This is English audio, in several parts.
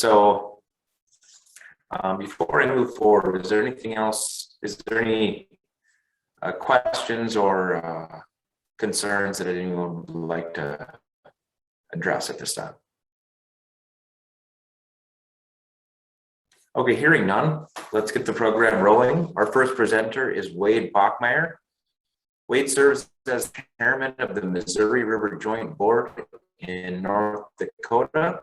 So before I move forward, is there anything else? Is there any questions or concerns that anyone would like to address at this time? Okay, hearing none, let's get the program rolling. Our first presenter is Wade Bachmeier. Wade serves as chairman of the Missouri River Joint Board in North Dakota.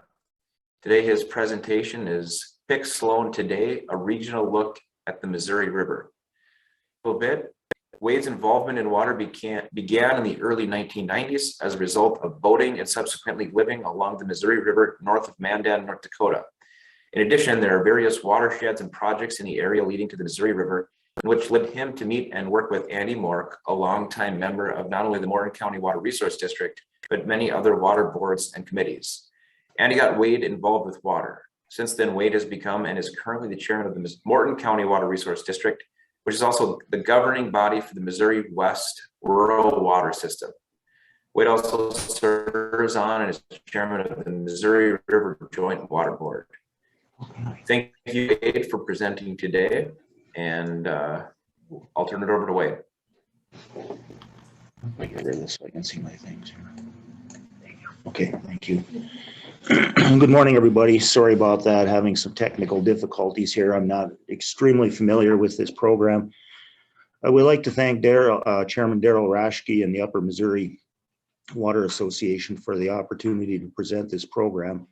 Today, his presentation is Pick-Sloan Today, a regional look at the Missouri River. A little bit. Wade's involvement in water began in the early 1990s as a result of boating and subsequently living along the Missouri River north of Mandan, North Dakota. In addition, there are various watersheds and projects in the area leading to the Missouri River, which led him to meet and work with Andy Mork, a longtime member of not only the Morton County Water Resource District, but many other water boards and committees. Andy got Wade involved with water. Since then, Wade has become and is currently the chairman of the Morton County Water Resource District, which is also the governing body for the Missouri West Rural Water System. Wade also serves on and is chairman of the Missouri River Joint Water Board. Thank you, Wade, for presenting today, and I'll turn it over to Wade. I'll get rid of this so I can see my things here. Okay, thank you. Good morning, everybody. Sorry about that, having some technical difficulties here. I'm not extremely familiar with this program. I would like to thank Chairman Darrell Raschke and the Upper Missouri Water Association for the opportunity to present this program.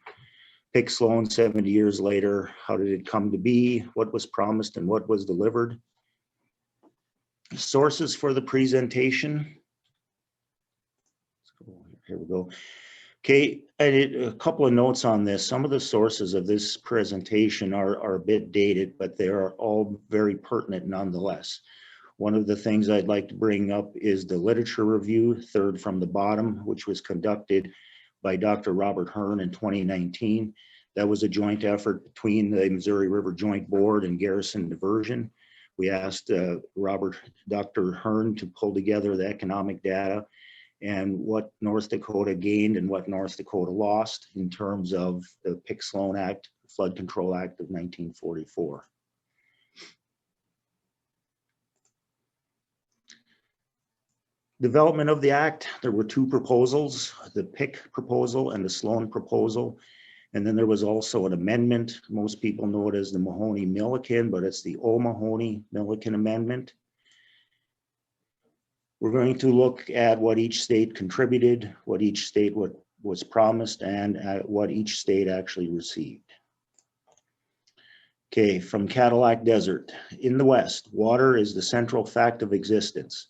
Pick-Sloan 70 years later, how did it come to be? What was promised and what was delivered? Sources for the presentation. Here we go. Okay, I did a couple of notes on this. Some of the sources of this presentation are a bit dated, but they are all very pertinent nonetheless. One of the things I'd like to bring up is the literature review, third from the bottom, which was conducted by Dr. Robert Hearn in 2019. That was a joint effort between the Missouri River Joint Board and Garrison Diversion. We asked Dr. Hearn to pull together the economic data and what North Dakota gained and what North Dakota lost in terms of the Pick-Sloan Act, Flood Control Act of 1944. Development of the act, there were two proposals, the Pick proposal and the Sloan proposal. And then there was also an amendment. Most people know it as the Mahoney-Milliken, but it's the O'Mahony-Milliken Amendment. We're going to look at what each state contributed, what each state was promised, and what each state actually received. Okay, from Cadillac Desert. In the West, water is the central fact of existence.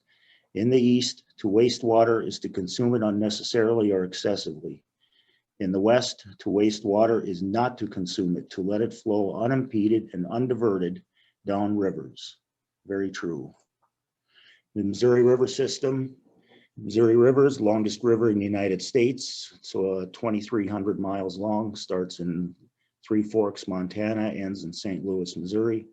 In the East, to waste water is to consume it unnecessarily or excessively. In the West, to waste water is not to consume it, to let it flow unimpeded and undiverted down rivers. Very true. The Missouri River system, Missouri River is the longest river in the United States. So 2,300 miles long, starts in Three Forks, Montana, ends in St. Louis, Missouri.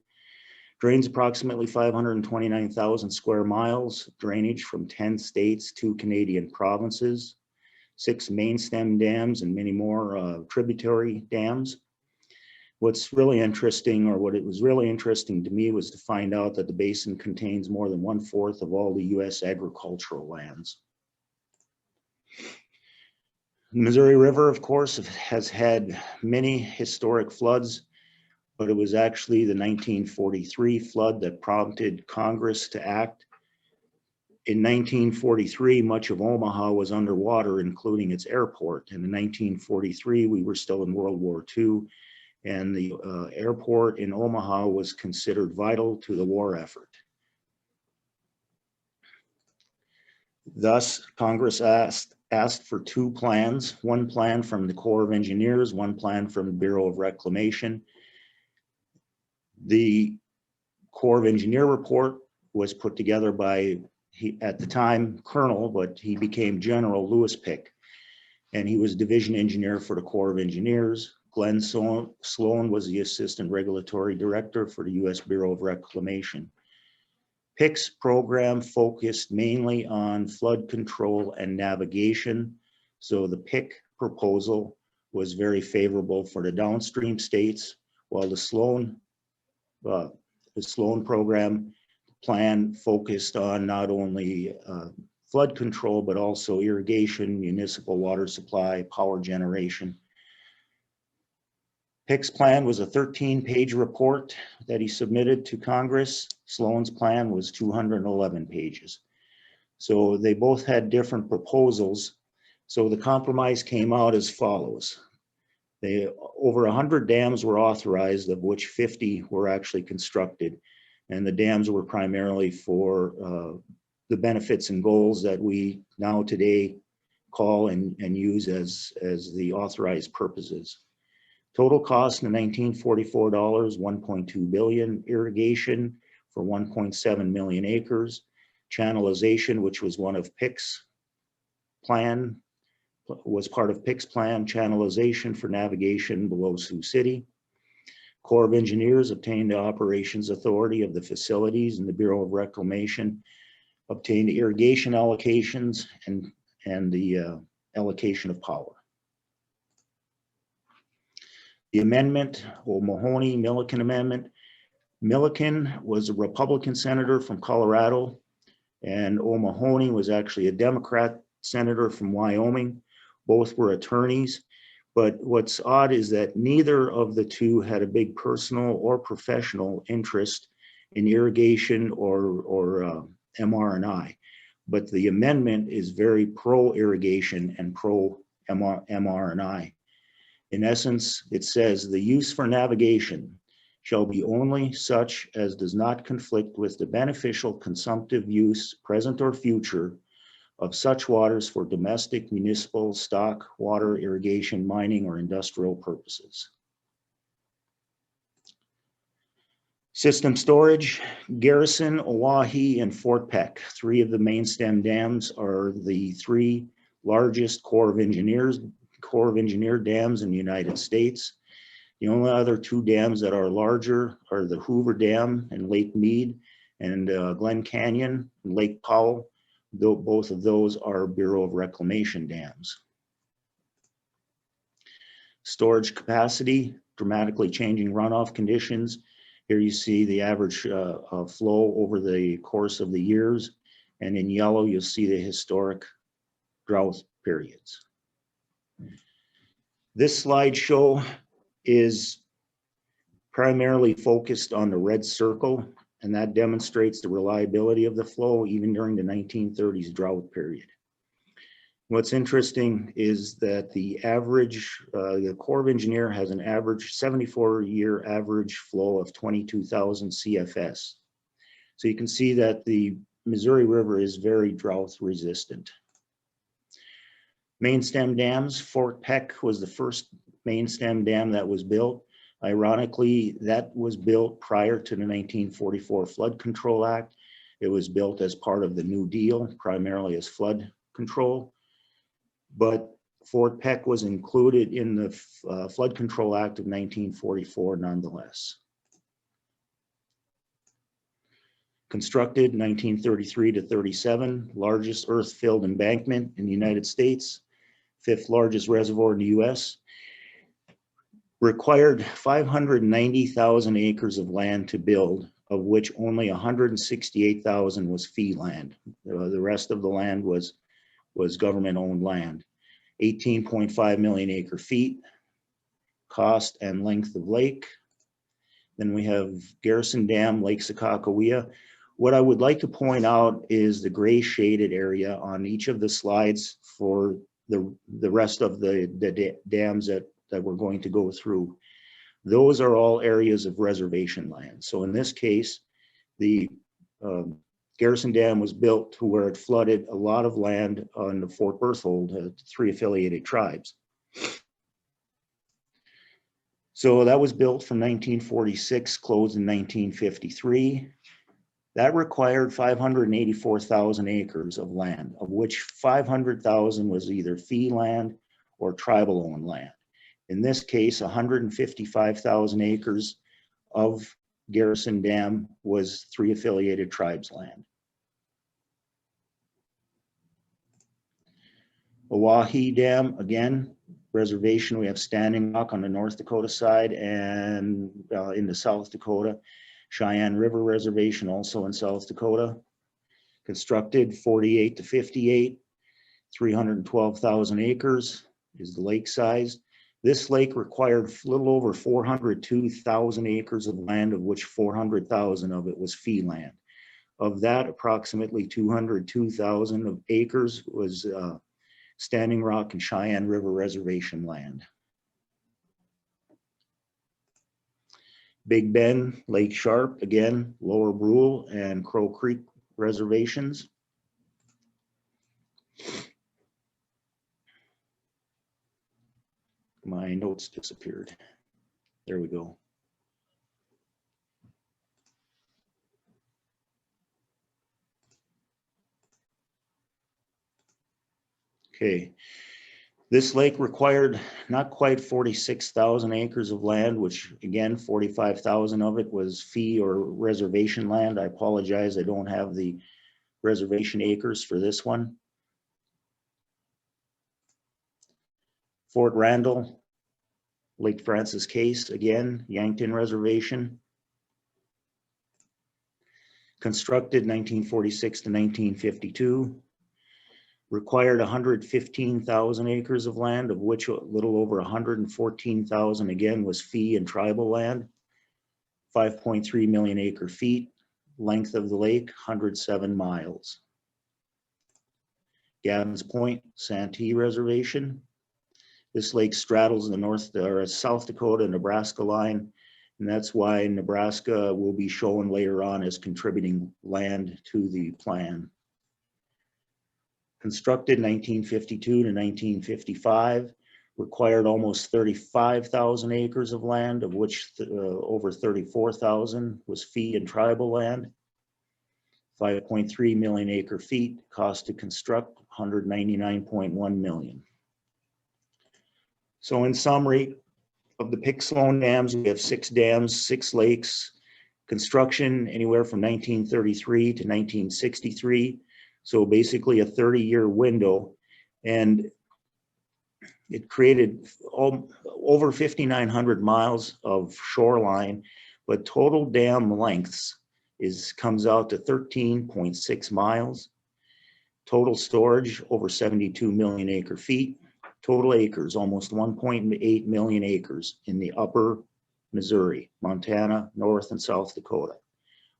Drains approximately 529,000 square miles, drainage from 10 states, 2 Canadian provinces, 6 main stem dams, and many more tributary dams. What's really interesting, or what it was really interesting to me, was to find out that the basin contains more than 1/4 of all the U.S. agricultural lands. The Missouri River, of course, has had many historic floods, but it was actually the 1943 flood that prompted Congress to act. In 1943, much of Omaha was underwater, including its airport. And in 1943, we were still in World War II, and the airport in Omaha was considered vital to the war effort. Thus, Congress asked for 2 plans, one plan from the Corps of Engineers, one plan from the Bureau of Reclamation. The Corps of Engineer report was put together by, at the time, Colonel, but he became General Lewis Pick, and he was division engineer for the Corps of Engineers. Glenn Sloan was the assistant regulatory director for the U.S. Bureau of Reclamation. Pick's program focused mainly on flood control and navigation. So the Pick proposal was very favorable for the downstream states, while the Sloan program plan focused on not only flood control, but also irrigation, municipal water supply, power generation. Peck's plan was a 13-page report that he submitted to Congress. Sloan's plan was 211 pages. So they both had different proposals. So the compromise came out as follows. Over 100 dams were authorized, of which 50 were actually constructed. And the dams were primarily for the benefits and goals that we now today call and use as the authorized purposes. Total cost in 1944 dollars, 1.2 billion. Irrigation for 1.7 million acres. Channelization, which was one of Peck's plan, was part of Peck's plan. Channelization for navigation below Sioux City. Corps of Engineers obtained the operations authority of the facilities, and the Bureau of Reclamation obtained irrigation allocations and the allocation of power. The amendment, O'Mahony-Milliken amendment. Milliken was a Republican senator from Colorado, and O'Mahony was actually a Democrat senator from Wyoming. Both were attorneys, but what's odd is that neither of the two had a big personal or professional interest in irrigation or MR&I. But the amendment is very pro-irrigation and pro-MR&I. In essence, it says the use for navigation shall be only such as does not conflict with the beneficial consumptive use, present or future, of such waters for domestic, municipal, stock, water, irrigation, mining, or industrial purposes. System storage, Garrison, Oahe, and Fort Peck. Three of the main stem dams are the three largest Corps of Engineer dams in the United States. The only other two dams that are larger are the Hoover Dam and Lake Mead, and Glen Canyon and Lake Powell. Though both of those are Bureau of Reclamation dams. Storage capacity, dramatically changing runoff conditions. Here you see the average flow over the course of the years, and in yellow you'll see the historic drought periods. This slideshow is primarily focused on the red circle, and that demonstrates the reliability of the flow even during the 1930s drought period. What's interesting is that the Corps of Engineer has an average 74-year average flow of 22,000 CFS. So you can see that the Missouri River is very drought resistant. Main stem dams, Fort Peck was the first main stem dam that was built. Ironically, that was built prior to the 1944 Flood Control Act. It was built as part of the New Deal, primarily as flood control. But Fort Peck was included in the Flood Control Act of 1944 nonetheless. Constructed 1933 to 37, largest earth-filled embankment in the United States, fifth largest reservoir in the US. Required 590,000 acres of land to build, of which only 168,000 was fee land. The rest of the land was government-owned land. 18.5 million acre feet, cost and length of lake. Then we have Garrison Dam, Lake Sakakawea. What I would like to point out is the gray shaded area on each of the slides for the rest of the dams that we're going to go through. Those are all areas of reservation land. So in this case, the Garrison Dam was built to where it flooded a lot of land on the Fort Berthold, three affiliated tribes. So that was built from 1946, closed in 1953. That required 584,000 acres of land, of which 500,000 was either fee land or tribal owned land. In this case, 155,000 acres of Garrison Dam was three affiliated tribes land. Oahe Dam, again, reservation, we have Standing Rock on the North Dakota side, and in the South Dakota, Cheyenne River Reservation also in South Dakota. Constructed 48 to 58, 312,000 acres is the lake size. This lake required a little over 402,000 acres of land, of which 400,000 of it was fee land. Of that, approximately 202,000 of acres was Standing Rock and Cheyenne River Reservation land. Big Bend, Lake Sharp, again, Lower Brule and Crow Creek reservations. My notes disappeared. There we go. Okay. This lake required not quite 46,000 acres of land, which again, 45,000 of it was fee or reservation land. I apologize, I don't have the reservation acres for this one. Fort Randall, Lake Francis Case, again, Yankton Reservation. Constructed 1946 to 1952. Required 115,000 acres of land, of which a little over 114,000 again was fee and tribal land. 5.3 million acre feet. Length of the lake, 107 miles. Gavins Point, Santee Reservation. This lake straddles the North or South Dakota, Nebraska line, and that's why Nebraska will be shown later on as contributing land to the plan. Constructed 1952 to 1955, required almost 35,000 acres of land, of which over 34,000 was fee and tribal land. 5.3 million acre feet, cost to construct 199.1 million. So in summary, of the Pick-Sloan dams, we have 6 dams, 6 lakes, construction anywhere from 1933 to 1963. So basically a 30-year window, and it created over 5,900 miles of shoreline, but total dam lengths comes out to 13.6 miles. Total storage over 72 million acre feet. Total acres, almost 1.8 million acres in the upper Missouri, Montana, North and South Dakota.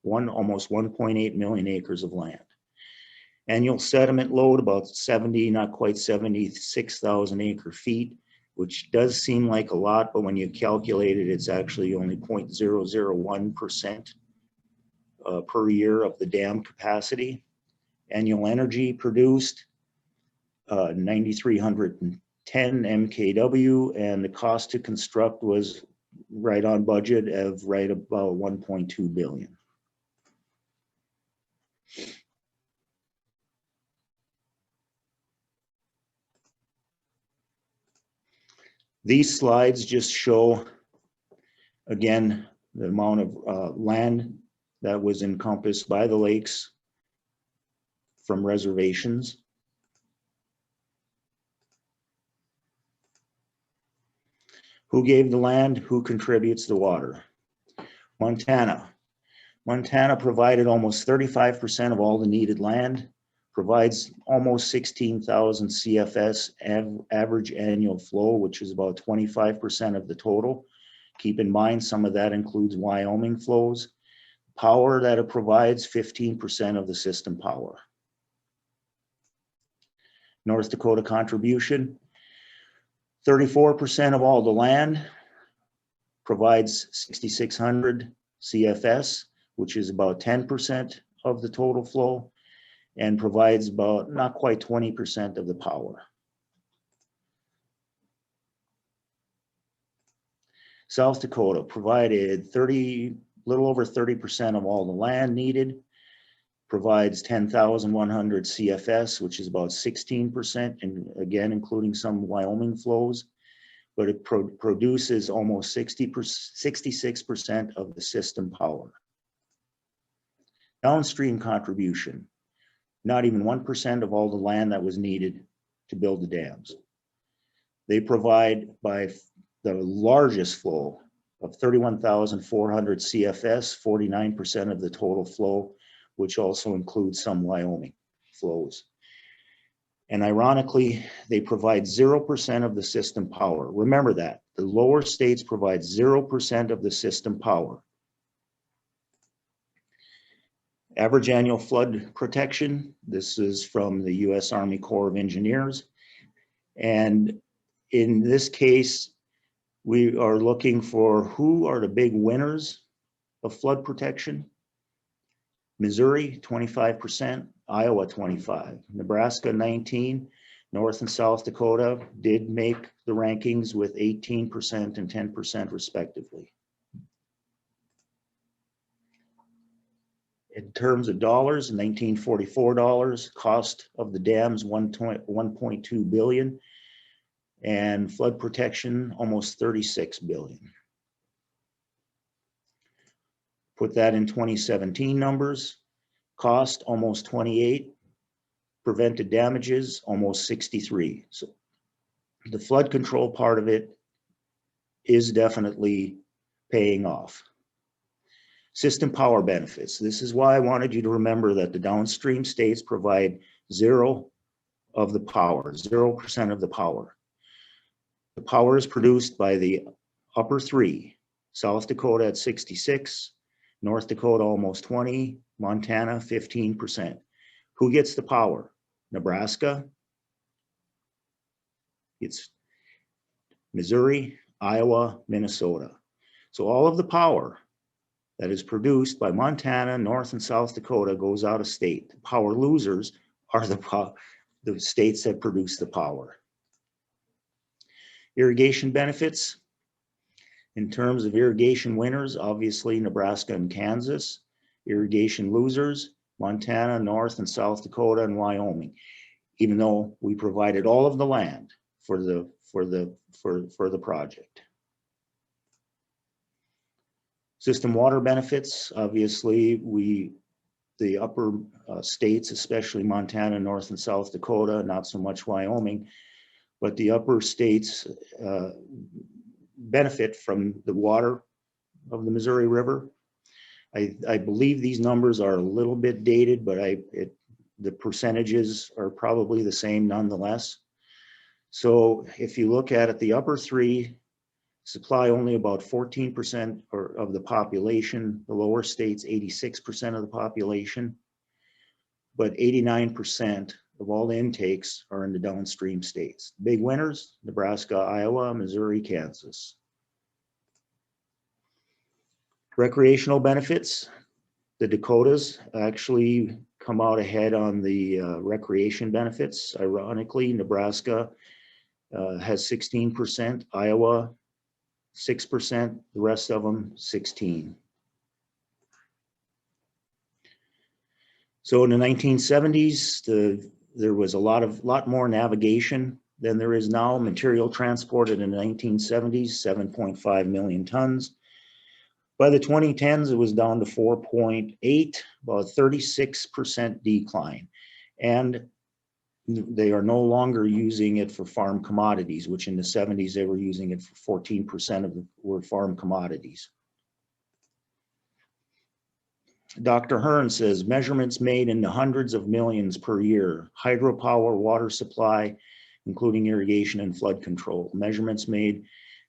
Almost 1.8 million acres of land. Annual sediment load about 70, not quite 76,000 acre feet, which does seem like a lot, but when you calculate it, it's actually only 0.001% per year of the dam capacity. Annual energy produced 9,310 MKW, and the cost to construct was right on budget of right about 1.2 billion. These slides just show, again, the amount of land that was encompassed by the lakes from reservations. Who gave the land? Who contributes the water? Montana. Montana provided almost 35% of all the needed land, provides almost 16,000 CFS average annual flow, which is about 25% of the total. Keep in mind, some of that includes Wyoming flows. Power that it provides, 15% of the system power. North Dakota contribution, 34% of all the land, provides 6,600 CFS, which is about 10% of the total flow, and provides about not quite 20% of the power. South Dakota provided little over 30% of all the land needed, provides 10,100 CFS, which is about 16%, and again, including some Wyoming flows, but it produces almost 66% of the system power. Downstream contribution, not even 1% of all the land that was needed to build the dams. They provide by the largest flow of 31,400 CFS, 49% of the total flow, which also includes some Wyoming flows. And ironically, they provide 0% of the system power. Remember that. The lower states provide 0% of the system power. Average annual flood protection. This is from the U.S. Army Corps of Engineers. And in this case, we are looking for who are the big winners of flood protection. Missouri, 25%, Iowa, 25%, Nebraska, 19%, North and South Dakota did make the rankings with 18% and 10% respectively. In terms of dollars, 1944 dollars, cost of the dams 1.2 billion, and flood protection almost 36 billion. Put that in 2017 numbers, cost almost 28, prevented damages almost 63. So the flood control part of it is definitely paying off. System power benefits. This is why I wanted you to remember that the downstream states provide 0% of the power. The power is produced by the upper three, South Dakota at 66, North Dakota almost 20, Montana 15%. Who gets the power? Nebraska, it's Missouri, Iowa, Minnesota. So all of the power that is produced by Montana, North and South Dakota goes out of state. The power losers are the states that produce the power. Irrigation benefits. In terms of irrigation winners, obviously Nebraska and Kansas. Irrigation losers, Montana, North and South Dakota, and Wyoming. Even though we provided all of the land for the project. System water benefits, obviously the upper states, especially Montana, North and South Dakota, not so much Wyoming, but the upper states benefit from the water of the Missouri River. I believe these numbers are a little bit dated, but the percentages are probably the same nonetheless. So if you look at it, the upper three supply only about 14% of the population, the lower states 86% of the population, but 89% of all the intakes are in the downstream states. Big winners, Nebraska, Iowa, Missouri, Kansas. Recreational benefits, the Dakotas actually come out ahead on the recreation benefits. Ironically, Nebraska has 16%, Iowa 6%, the rest of them 16%. So in the 1970s, there was a lot more navigation than there is now. Material transported in the 1970s, 7.5 million tons. By the 2010s, it was down to 4.8, about 36% decline. And they are no longer using it for farm commodities, which in the 70s, they were using it for 14% of the were farm commodities. Dr. Hearn says measurements made in the hundreds of millions per year, hydropower, water supply, including irrigation and flood control. Measurements made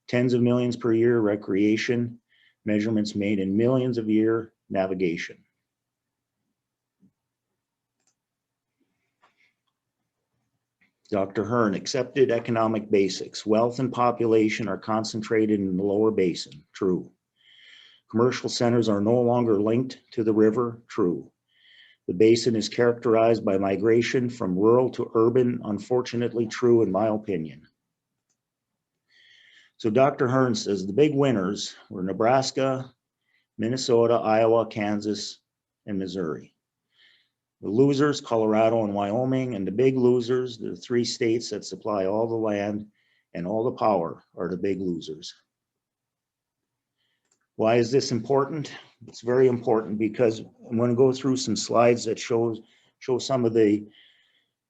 tens of millions per year, recreation. Measurements made in millions of year, navigation. Dr. Hearn, accepted economic basics. Wealth and population are concentrated in the lower basin. True. Commercial centers are no longer linked to the river. True. The basin is characterized by migration from rural to urban. Unfortunately true in my opinion. So Dr. Hearn says the big winners were Nebraska, Minnesota, Iowa, Kansas, and Missouri. The losers, Colorado and Wyoming, and the big losers, the three states that supply all the land and all the power, are the big losers. Why is this important? It's very important because I'm going to go through some slides that show some of the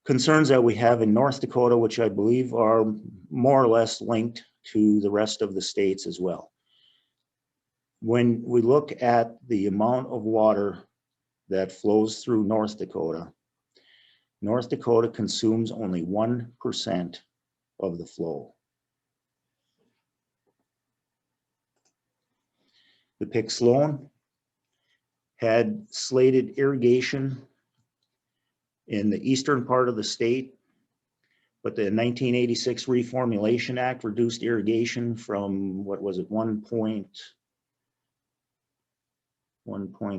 concerns that we have in North Dakota, which I believe are more or less linked to the rest of the states as well. When we look at the amount of water that flows through North Dakota consumes only 1% of the flow. The Pick-Sloan had slated irrigation in the eastern part of the state, but the 1986 Reformulation Act reduced irrigation from, what was it, 1 point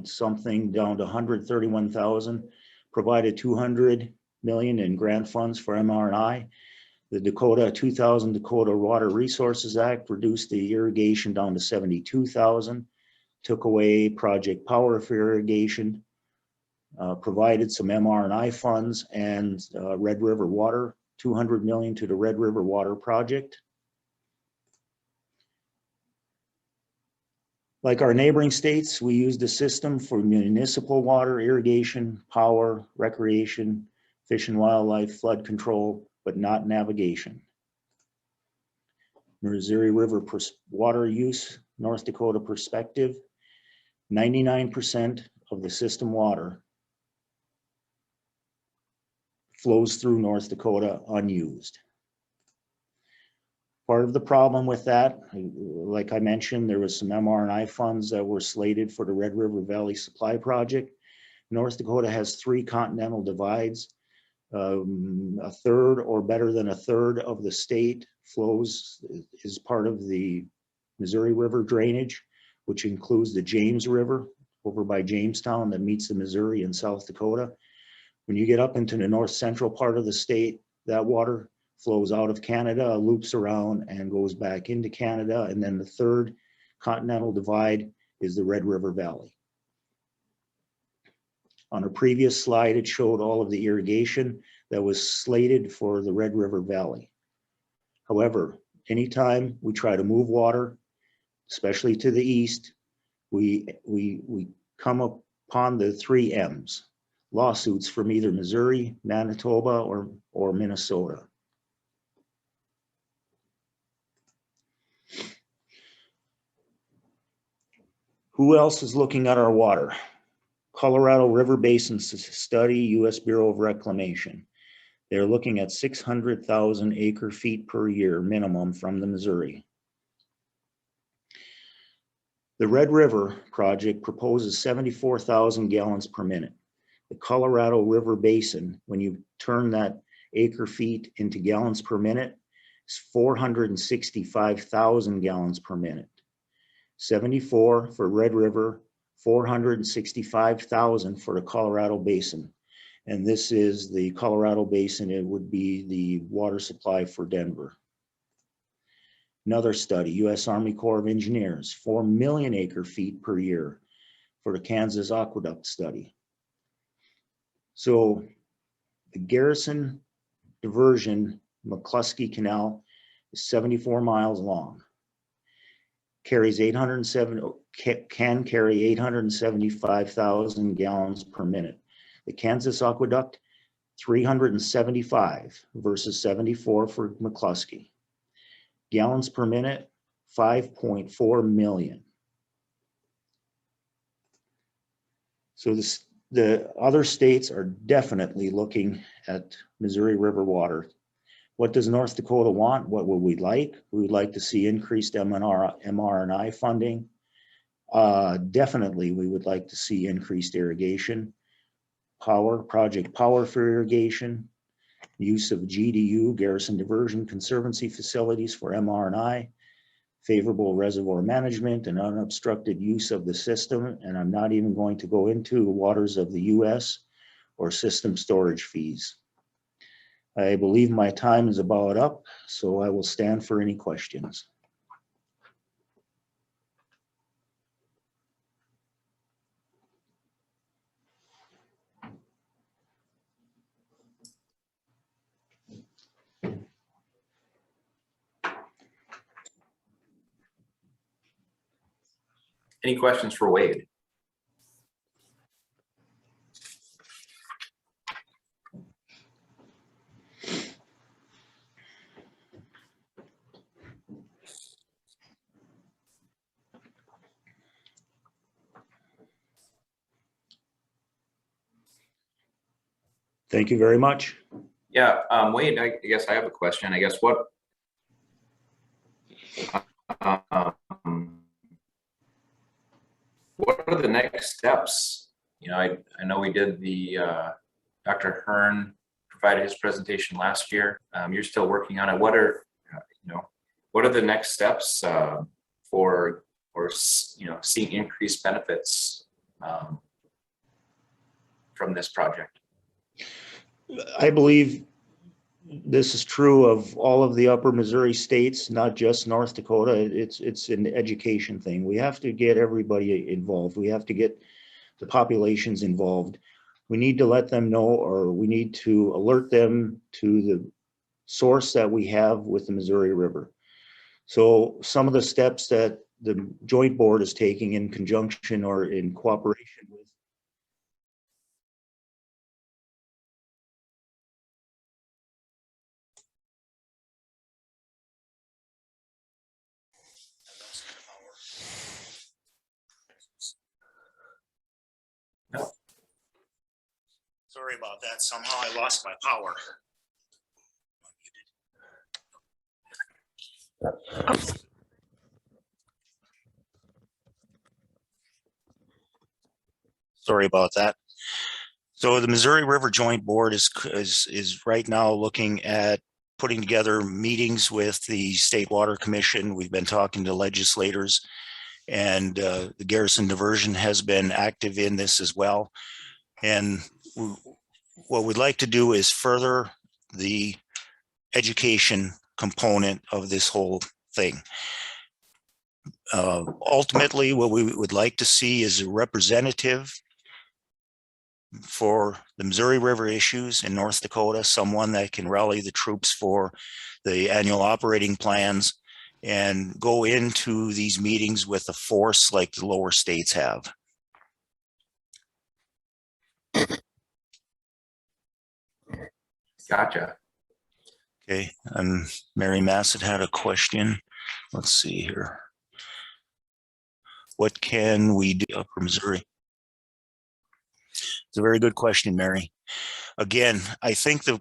something down to 131,000, provided 200 million in grant funds for MR&I. The 2000 Dakota Water Resources Act reduced the irrigation down to 72,000, took away Project Power for irrigation, provided some MR&I funds, and Red River Water, 200 million to the Red River Water Project. Like our neighboring states, we used a system for municipal water, irrigation, power, recreation, fish and wildlife, flood control, but not navigation. Missouri River water use, North Dakota perspective, 99% of the system water flows through North Dakota unused. Part of the problem with that, like I mentioned, there was some MR&I funds that were slated for the Red River Valley Supply Project. North Dakota has 3 continental divides. A third or better than a third of the state flows is part of the Missouri River drainage, which includes the James River over by Jamestown that meets the Missouri in South Dakota. When you get up into the north central part of the state, that water flows out of Canada, loops around and goes back into Canada. And then the third continental divide is the Red River Valley. On a previous slide, it showed all of the irrigation that was slated for the Red River Valley. However, anytime we try to move water, especially to the east, we come upon the 3 M's, lawsuits from either Missouri, Manitoba, or Minnesota. Who else is looking at our water? Colorado River Basin study, U.S. Bureau of Reclamation. They're looking at 600,000 acre feet per year minimum from the Missouri. The Red River project proposes 74,000 gallons per minute. The Colorado River Basin, when you turn that acre feet into gallons per minute, is 465,000 gallons per minute. 74 for Red River, 465,000 for the Colorado Basin. And this is the Colorado Basin. It would be the water supply for Denver. Another study, U.S. Army Corps of Engineers, 4 million acre feet per year for the Kansas Aqueduct study. So the Garrison diversion, McCluskey Canal, is 74 miles long. Can carry 875,000 gallons per minute. The Kansas Aqueduct, 375 versus 74 for McCluskey. Gallons per minute, 5.4 million. So the other states are definitely looking at Missouri River water. What does North Dakota want? What would we like? We would like to see increased MR&I funding. Definitely, we would like to see increased irrigation, Project Power for irrigation, use of GDU, Garrison Diversion Conservancy facilities for MR&I, favorable reservoir management and unobstructed use of the system. And I'm not even going to go into the waters of the US or system storage fees. I believe my time is about up, so I will stand for any questions. Any questions for Wade? Thank you very much. Yeah, Wade, I guess I have a question. I guess um, what are the next steps? You know, I know we did the, Dr. Hearn provided his presentation last year. You're still working on it. What are the next steps for, seeing increased benefits from this project? I believe this is true of all of the upper Missouri states, not just North Dakota. It's an education thing. We have to get everybody involved. We have to get the populations involved. We need to let them know, or we need to alert them to the source that we have with the Missouri River. So some of the steps that the joint board is taking in conjunction or in cooperation with Sorry about that. Somehow I lost my power. Sorry about that. So the Missouri River Joint Board is right now looking at putting together meetings with the State Water Commission. We've been talking to legislators, and the Garrison diversion has been active in this as well. And what we'd like to do is further the education component of this whole thing. Ultimately, what we would like to see is a representative for the Missouri River issues in North Dakota, someone that can rally the troops for the annual operating plans and go into these meetings with a force like the lower states have. Gotcha. Okay, Mary Massett had a question. Let's see here. What can we do upper Missouri? It's a very good question, Mary. Again, I think the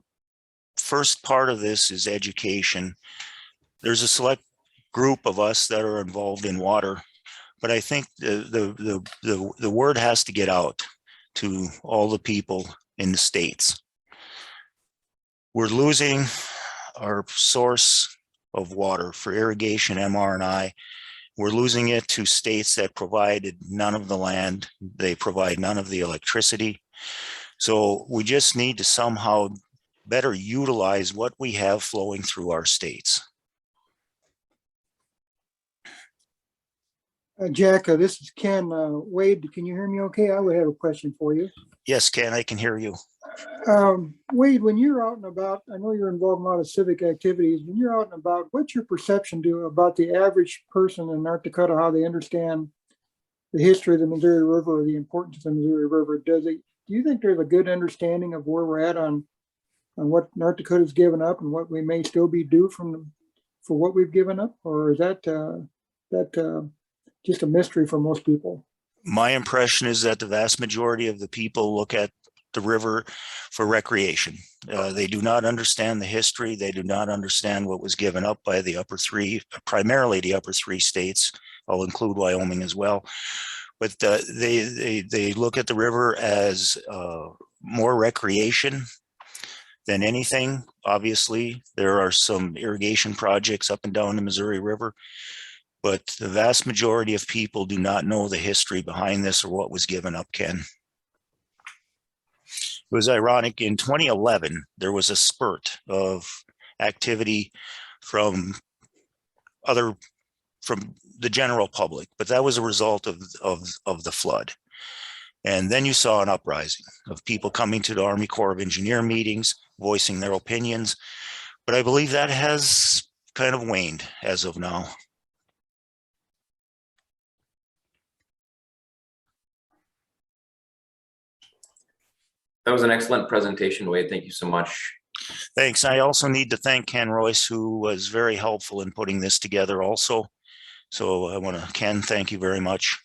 first part of this is education. There's a select group of us that are involved in water, but I think the word has to get out to all the people in the states. We're losing our source of water for irrigation, MR&I. We're losing it to states that provided none of the land. They provide none of the electricity. So we just need to somehow better utilize what we have flowing through our states. Jack, this is Ken. Wade, can you hear me okay? I would have a question for you. Yes, Ken, I can hear you. Wade, when you're out and about, I know you're involved in a lot of civic activities. When you're out and about, what's your perception about the average person in North Dakota, how they understand the history of the Missouri River or the importance of the Missouri River? Do you think there's a good understanding of where we're at on what North Dakota's given up and what we may still be due for what we've given up? Or is that just a mystery for most people? My impression is that the vast majority of the people look at the river for recreation. They do not understand the history. They do not understand what was given up by the upper three, primarily the upper three states. I'll include Wyoming as well. But they look at the river as more recreation than anything. Obviously, there are some irrigation projects up and down the Missouri River, but the vast majority of people do not know the history behind this or what was given up, Ken. It was ironic, in 2011, there was a spurt of activity from the general public, but that was a result of the flood. And then you saw an uprising of people coming to the Army Corps of Engineer meetings, voicing their opinions. But I believe that has kind of waned as of now. That was an excellent presentation, Wade. Thank you so much. Thanks. I also need to thank Ken Royce, who was very helpful in putting this together also. So I want to, Ken, thank you very much.